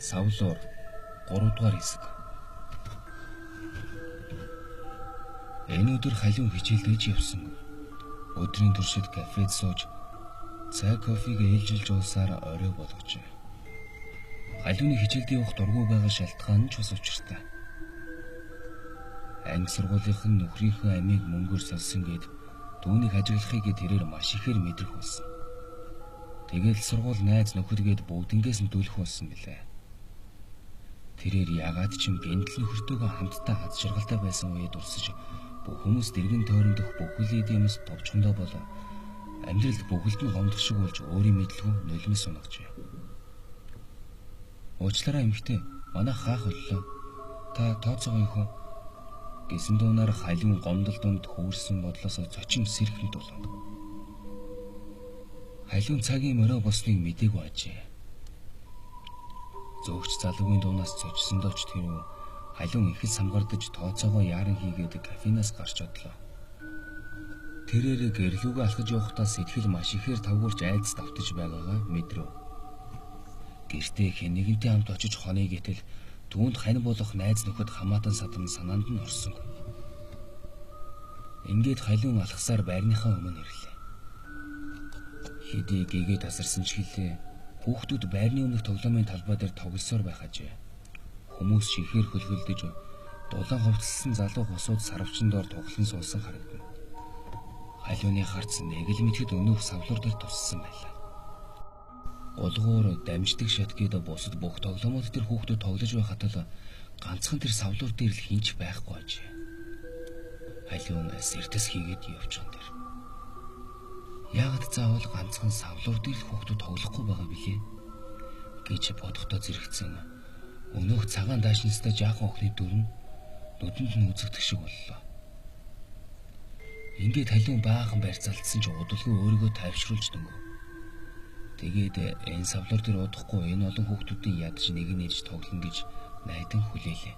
Савлуур 3 дугаар хэсэг. Энэ өдөр халиун хичээлдэж явсан. Өдрийн туршид кафед сууж цай кофег ээлжилж уусаар орой болгожээ. Халиуны хичээлд явах дургүй байгаа шалтгаан нь ч бас учиртай. Анги сургуулийнх нь нөхрийнхөө амийг мөнгөөр солсон гээд түүнийг ажиглахыг тэрээр маш ихээр мэдрэх болсон. Тэгэл сургууль найз нөхөдгээд бүгднгээс нь дөлөх болсон гэлээ. Тэрээр ягаад ч юм гэнтэл нөхөртөөгөө хамтдаа хад жаргалтай байсан үед урсаж бүх хүмүүс дэргэн тойрондох бүхэл эдэмс товчхондоо болоо амьдралд бүхэлд нь гомдох шиг болж өөрийн мэдлгүй нулимс унагчээ. Уучлаарай эмэгтэй, манайх хаах боллоо. Та тооцоогоо их үү? Гэсэн дуунаар халиун гомдол дунд хөвөрсөн бодлоос зочин сэрхэн дулав. Халиун цагийн морой босныг мдээгүй ажээ. Зөөгч залуугийн дуунаас зочсондоо ч тэр халиун ихэд самгардаж тооцоогоо яаран хийгээд кафенаас гарч одлоо. Тэрээр гэрлүүгээ алхаж явахдаа сэтгэл маш ихээр тавгуурч айдас давтаж байгаагаа мэдрэв. Гэртээ хэн нэгэнтэй хамт очиж хоныг итэл түүнд хань болох найз нөхөд хамаатан садан санаанд нь орсон. Ингээд халиун алхасаар байрныхаа өмнө ирлээ. Хэдий гээгээ тасарсан ч хэлээ. Хүүхдүүд байрны өмнөх тоглоомын талбай дээр тоглосоор байх ажээ. Хүмүүс шихээр хөлгөлдөж дулаан хувцалсан залуу хосууд сарвчин доор тоглон суусан харагдана. Халиуны харц нэг л мэтгэд өнөөх савлуур дээр туссан байлаа. Улгуур дамждаг шатгээд бусад бүх тоглоомод тэр хүүхдүүд тоглож байхад л ганцхан тэр савлуур дээр л хинч байхгүй ажээ. Халиун сэрдэс хийгээд явж байгаа юм. Яагаад заавал ганцхан савлуур дээр л хүүхдүүд тоглохгүй байгаа билээ гэж бодохдоо зэрэгцэн өнөөх цагаан даашинстай жаахан охины дүрм нүдэнд нь үзэгдэх шиг боллоо. Ингээд халиун баахан барьцаалтсан ч удалгүй өөрийгөө тайвшруулж дөнгөө. Тэгээд энэ савлуур дээр удахгүй энэ олон хүүхдүүдийн ядаж нэг нээж тоглоно гэж найдан хүлээлээ.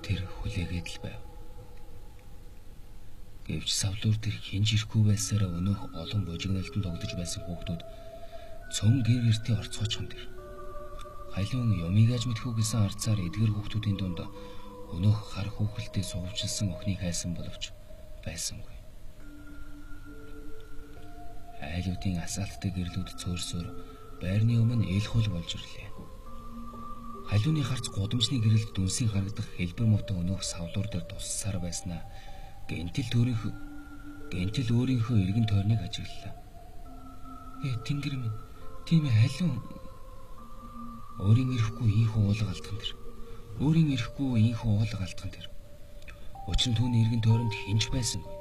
Тэр хүлээгээд л байв. Гэвч савлуур дээр хинж ирэхгүй байсараа өнөөх олон божигнолтон тоглож байсан хүүхдүүд цөм гэр гэртээ орцгоочихсон дэр. Халиун юмыг аж мэдхүү гэсэн арцаар эдгэр хүүхдүүдийн дунд өнөөх хар хүүхэлдээ сувжилсан охиныг хайсан боловч байсангүй. Айлуудын асаалттай гэрлүүд цөөрсөөр байрны өмнө эл хул болж ирлээ. Халиуны харц гудамжны гэрэлд дүнсийн харагдах хэлбэр муутай өнөөх савлуур дээр туссаар байснаа гэнтэл өөрийнхөө эргэн тойрныг ажиглалаа. Тэнгэр минь, тийм халиун өөрийн ирэхгүй ийхүү уулга алдхан тэр. Өөрийн ирэхгүй ийхүү уулга алдхан тэр. Учир нь түүний эргэн тойронд хинж байсангүй.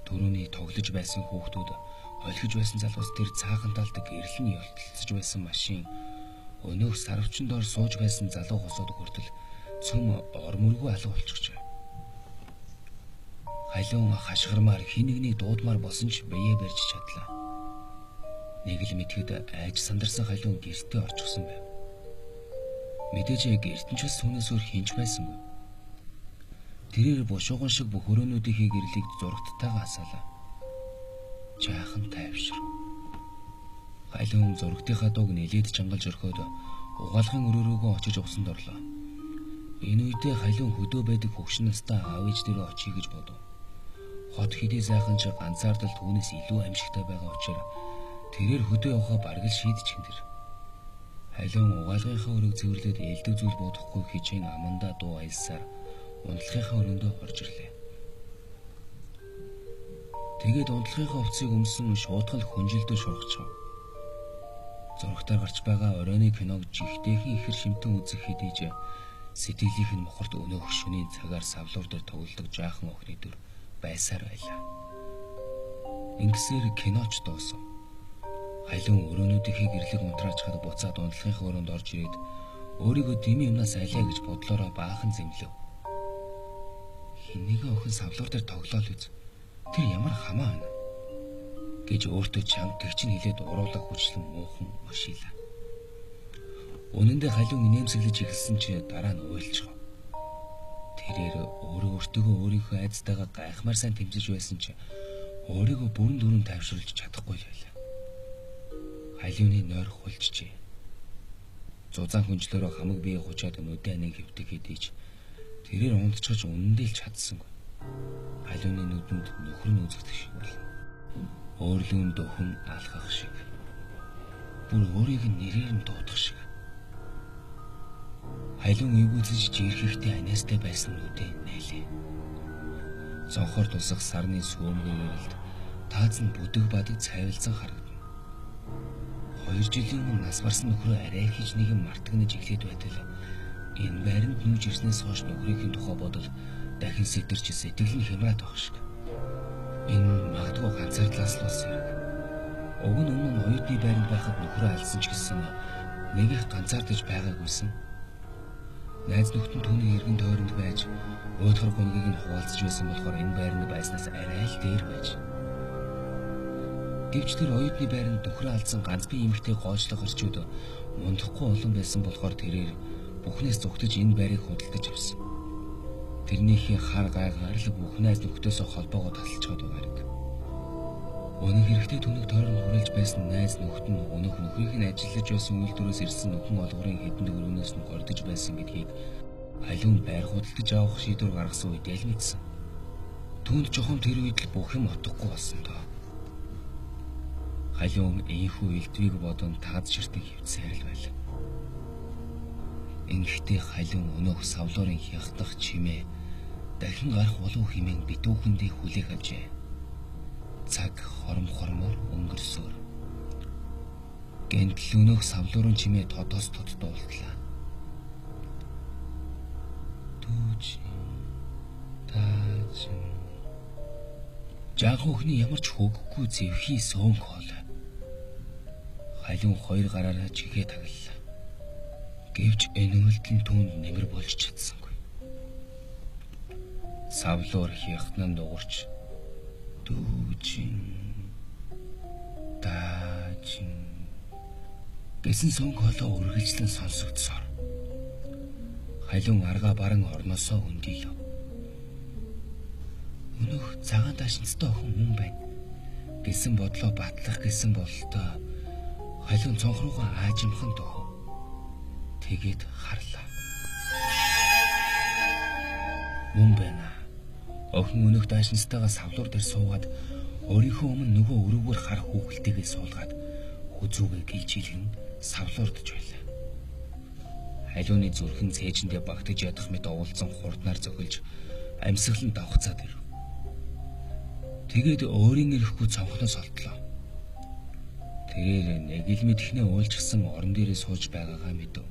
Түрүүний тоглож байсан хүүхдүүд холхиж байсан залуус тэр цаахан талд гэрлэн ёлтолцож байсан машин өнөөх сарвчин доор сууж байсан залуу хосоод хүртэл цөм ормөргүй алга болчихжээ. Халиун хашгирмаар хин нэгнийг дуудмаар босон ч биеэ барьж чадлаа. Нэг л мэтгэд айж сандарсан халиун гэртээ орчихсон байв. Мэдээж гэрт нь ч бас түүнээс өөр хинч байсангүй. Тэрээр бушууган шиг бүх өрөөнүүдийнхээ гэрлийг зурагттайгаа асаалаа. Жаахан тайвшир. Халиун зурагтынхаа дууг нэлээд чангалж орхиод угаалгын өрөөрөөгөө очиж усанд орлоо. Энэ үедээ халиун хөдөө байдаг хөгшин настай аав ээж дээрээ очие гэж бодов. Хот хэдий сайхан ч ганцаардал түүнээс илүү аимшигтай байгаа учраас тэрээр хөдөө явахаа бараг л шийдчихэн тэр. Халиун угаалгынхаа өрөөг цэвэрлээд элдэг зүйл бодохгүй хичээн амандаа дуу аялсаар унтлахынхаа өрөөндөө орж ирлээ. Тэгээд унтлахынхаа хувцсыг өмсөн шуудхан хүнжилдөө шургачв. Зурагтаар гарч байгаа оройны киног жигтэйхэн ихэр шимтэн үзэх хэдийж сэтгэлийнх нь мохорт өнөөх шөнийн цагаар савлуур дээр тоглодог жаахан охины дүр байсаар байлаа. Ингэсээр киноч дуусав. Халиун өрөөнүүдийнхээ гэрлэг унтрааж хад буцаад унтлахынхаа өрөөнд орж ирээд өөрийгөө дими юмнаас айлаа гэж бодлороо баахан зэмлэв. Хинээгээ охин савлуур дээр тоглоол үз. Тэр ямар хамаа ана гэж өөртөө чанга гэгч нь хэлээд уруулаг хүчлэн муухан ушилаа. Үнэндээ халиун инээмсэглэж эхэлсэн чи дараа нь уйлчихв. Тэрээр өөртөөгөө өөрийнхөө айдстайгаа гайхмаар сайн тэмцэж байсан чи өөрийгөө бүрэн дүүрэн тайвшруулж чадахгүй байлаа. Халиуны нойр хулжжээ. Зузаан хүнжлөөрөө хамаг бие хучаад нүдэн аниг хөвтөг хэдийч тэрээр унтчихж үнэндээ л чадсангүй. Халууны нүдэнд нөхөр нь үзэгдэх шиг болно. Өөрлөөн дөхөн алхах шиг. Бүр өөрийг нь нэрээр нь дуудах шиг. Халуун эвгүүцэж жирхэхтэй аниастай байсан нүдээ нээлээ. Зонхоор тусах сарны сөөмгөөрөлд тааз нь бүдэг бадаг цайвалзан харагдана. 2 жилийн өмнө нас барсан нөхрөө арай хийж нэгэн мартагнаж эхлээд байтал энэ байранд нүүж ирснээс хойш нөхрийн тухай бодол дахин сэтэрч сэтгэл нь хямраад байх шиг. Энэ магадгүй ганцаардлаас л болсон юм. Уг нь өмнө нь оюутны байранд байхад нөхрөө алсан ч гэсэн нэг их ганцаардаж байгаагүйсэн. Найз нөхдөд түүний эргэн тойронд байж өөдгөр гонгийг нь хуваалцж байсан болохоор энэ байранд байснаас арай л дээр байж. Гэвч тэр оюутны байранд нөхрөө алдсан ганц бие эмэгтэй гоочлох орчууд мундахгүй олон байсан болохоор тэрээр бүхнээс зүгтэж энэ байрыг худалдаж авсан. Тэрнийхээ хар гайгаар л бүх найз нөхдөсөө холбоогоо таталцаад байгааг. Өнөө хэрэгтэй түүнийг тойрон хүрээлж байсан найз нөхд нь өнөөх нөхрийг нь ажиллаж байсан үйлдвэрээс ирсэн нөхөн олгорын хэдэн төгрөгнөөс нь гордож байсан гэдгийг халуун байр худалдаж авах шийдвэр гаргасан үед л мэдсэн. Түүнд жоохон тэр үед л бүх юм утгагүй болсон доо. Халуун ийхүү элдвийг бодон таад ширтэг хөвцсээр л байлаа. Ингэхдээ халуун өнөөх савлуурын хятадах чимээ дахин гарах болов хэмээн битүүхэндээ хүлээх авчээ. Цаг хормоор өнгөрсөөр. Гэнтэл өнөөх савлуурын чимээ тодоос тоддуултлаа. Түүч тааж жаагүйхний ямар ч хөгөхгүй зэвхий сөөнх хоол. Халуун 2 гараараа чихээ таглалаа. Гэвч энэ үйлдэл түүнд нэмэр болж чадсангүй. Савлуур хятнан дуурч дүүжин даажин гэсэн сонг хоолоо үргэлжлэн сонсогдсоор халуун арга баран орносоо хөндийлв. Өнөөх цагаан даашинцтай охин хүн байна гэсэн бодлоо батлах гэсэн бололтой халуун цонх руугаа аажимхан дөхөв. Тэгээд харлаа. Мөн байна. Охин өнөөх даашинцтайгаа савлуур дээр суугаад өөрийнхөө өмнө нөгөө өрөвгөр хар хүүхэлтэйгээ суулгаад хүзүүгээ гэлжийлгэн савлуурдж байлаа. Халууны зүрхэн цээжиндээ багтаж ядах мэт уулзсан хурднаар зөхөлж амьсгалан давхцаад ирв. Тэгээд өөрийн ирэхгүй цонхноос олдлоо. Тэрээр нэг л мэдхнээ уулжсан орон дээрээ сууж байгаагаа мэдэв.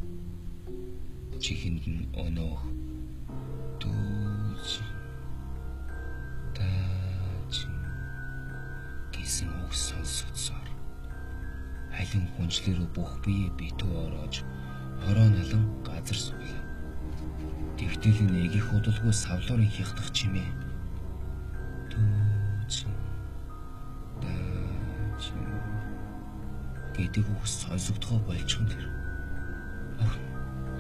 Чихэнд нь өнөөх дүүж тааж гэсэн үг сонсогдсоор халин хүнчлэрүү бүх бие битүү ороож хороо налан газар суулаа. Тэгтэл нэг их удалгүй савлуурын хятадах чимээ дүүж тааж гэдэг үг сонсогдохоо болчихсон тэр.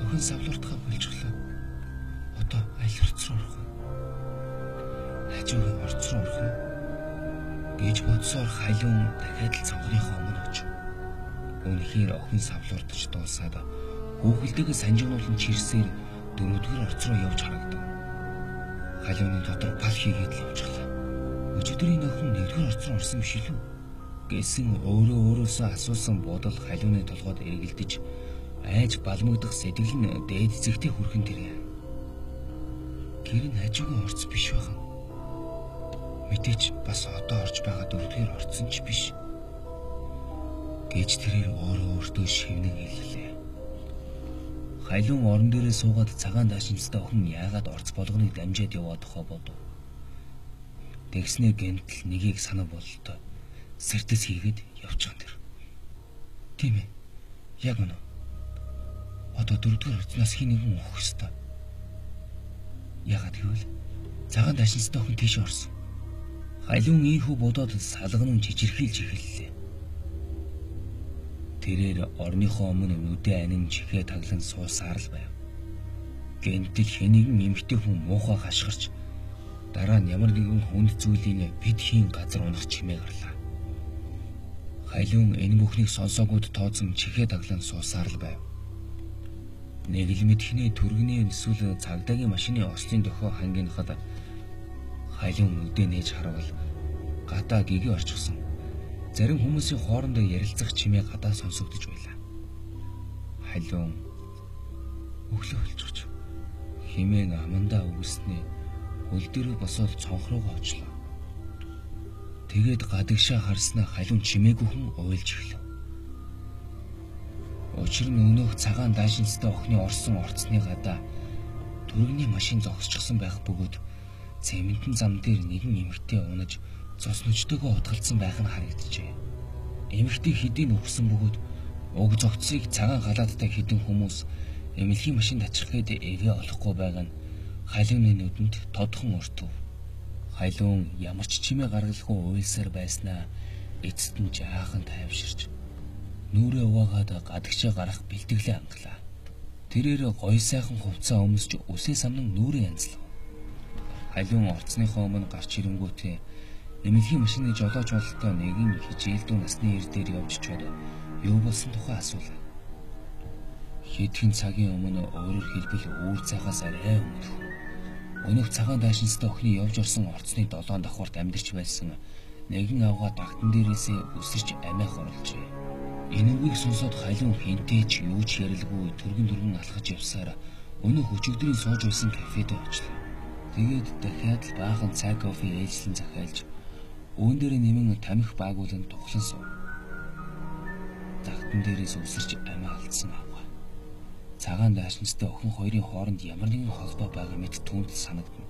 Охин савлууртгаа болчихлоо. Одоо аль орц руу орох вэ? Хажуугийн орц руу орох юм гэж бодсоор халуун дахиад л цонхныхоо өмнө очив. Үнэхээр охин савлуурдч дуусаад хүүхэлдэйгээ санжигнуулан чирсээр 4-р орц руу явж харагдав. Халууны дотор пал хийгээд л явчихлаа. Өчигдрийн охин 1-р орц руу орсон биш үү? Гэсэн өөрөөсөө асуусан бодол халууны толгойд эргэлдэж айж балмагдах сэтгэл нь дээд зэгтээ хүрхэн тэрэ. Гэр нь хажуугийн орц биш байгаа. Мэдээч бас одоо орж байгаа 4-р орц нь ч биш. Гэж тэрээр өөртөө шивнэн хэллээ. Халуун орон дээрээ суугаад цагаан даашинцтай охин яагаад орц болгоныг дамжаад яваад тохоо бодов. Тэгснээр гэнтэл нэгийг санаа бололтой. Сэрдэс хийгээд явчихсан тэр. Тийм ээ. Яг үнэ. Одоо 4-р орцноос хин нэгэн өөх ёстой. Яагаад гэвэл цагаан даашинцтай охин тийш орсон. Халуун ийхүү бодоод салган нь жижирхийлж эхэллээ. Тэрээр орныхоо өмнө нүдэ анин чихээ таглан суусаар л байв. Гэнтэл хэнийгэн эмхтэй хүн муухай хашгирч дараа нь ямар нэгэн хүнд зүйлийн бид хийн газар унах чимээ гарлаа. Халуун энэ бүхнийг сонсоогүйд тооцсон чихээ таглан суусаар л байв. Нэг л мэдхнээ түргэний эсвэл цагдаагийн машины ослын дохио хангийнхад хайлын үдэ нээж харвал гадаа гэгээ орчихсон. Зарим хүмүүсийн хоорондоо ярилцах чимээ гадаа сонсогдож байлаа. Халиун өглөө болчихж химэн амандаа өгснээ хөл дээрээ босоод цонх руугаа очлоо. Тэгээд гадагшаа харснаа халиун чимээгүй хүн уйлж эхлэв. Учир нь өнөөх цагаан даашинстай охины орсон орцны гадаа түргэний машин зогсчихсон байх бөгөөд цементэн зам дээр нэгэн эмэгтэй унаж цус нүчтэйгөө утгалцсан байх нь харагджээ. Эмэгтэй хэдийн өгсөн бөгөөд уг зогцсыг цагаан галаадтай хэдэн хүмүүс эмнэлгийн машин тачих гээд эвээ олохгүй байгаа нь халиуны нүдэнд тодхон уртв. Халиун ямар ч чимээ гаргалгүй уйлсаар байснаа эцэст нь жаахан тайвширч нүрээ угаагаад гадагшаа гарах бэлтгэлээ англаа. Тэрээр гоё сайхан хувцас өмсч үсээ самнан нүрээ янзлав. Халиун орцныхоо өмнө гарч ирэнгүүтээ эмнэлгийн машины жолооч бололтой нэгэн хичээлдүү насны эр дээр явж чад юу болсон тухай асуулаа. Хэдхэн цагийн өмнө өөрөөр хэлбэл үүр цагаас арай өмнөх өнөөх цагаан даашинстай охины явж орсон орцны 7 давхарт амьдарч байсан нэгэн авгаа дагтан дээрээсээ өсөрч амиах оруулжээ. Энэ үгийг сонсоод халиун хинтээч юу ч ярилгүй түргэн алхаж явсаар өнөөх өчигдрийн сууж байсан кафед очлоо. Тэгээд дахиад л баахан цай кофе ээжлэн захиалж өвөн дээр нэмэн тамхи баагуулан тухлан суув. Дагтан дээрээс өсөрч амиа алдсан авгаа. Цагаан даашинстай охин хоёрын хооронд ямар нэгэн холбоо байгаа мэт түүнд санагдана.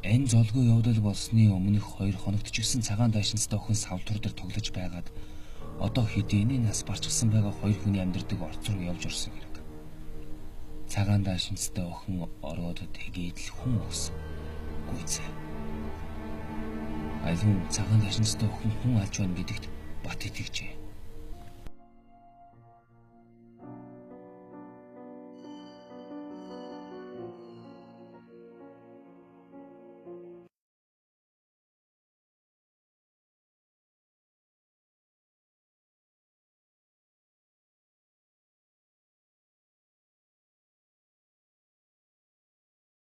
Энэ золгүй явдал болсны өмнөх 2 хоногт ч гэсэн цагаан даашинстай охин савтур дээр тоглож байгаад одоо хэдийнэ нас барчилсан байгаа 2 хүний амьдардаг орц руу явж орсон хэрэг. Цагаан даашинстай охин ороод тэгээд л хүн өсөн. Гүйцээ. Айлын цагаан даашинстай охин хүн алж байна гэдэгт бат итгэжээ.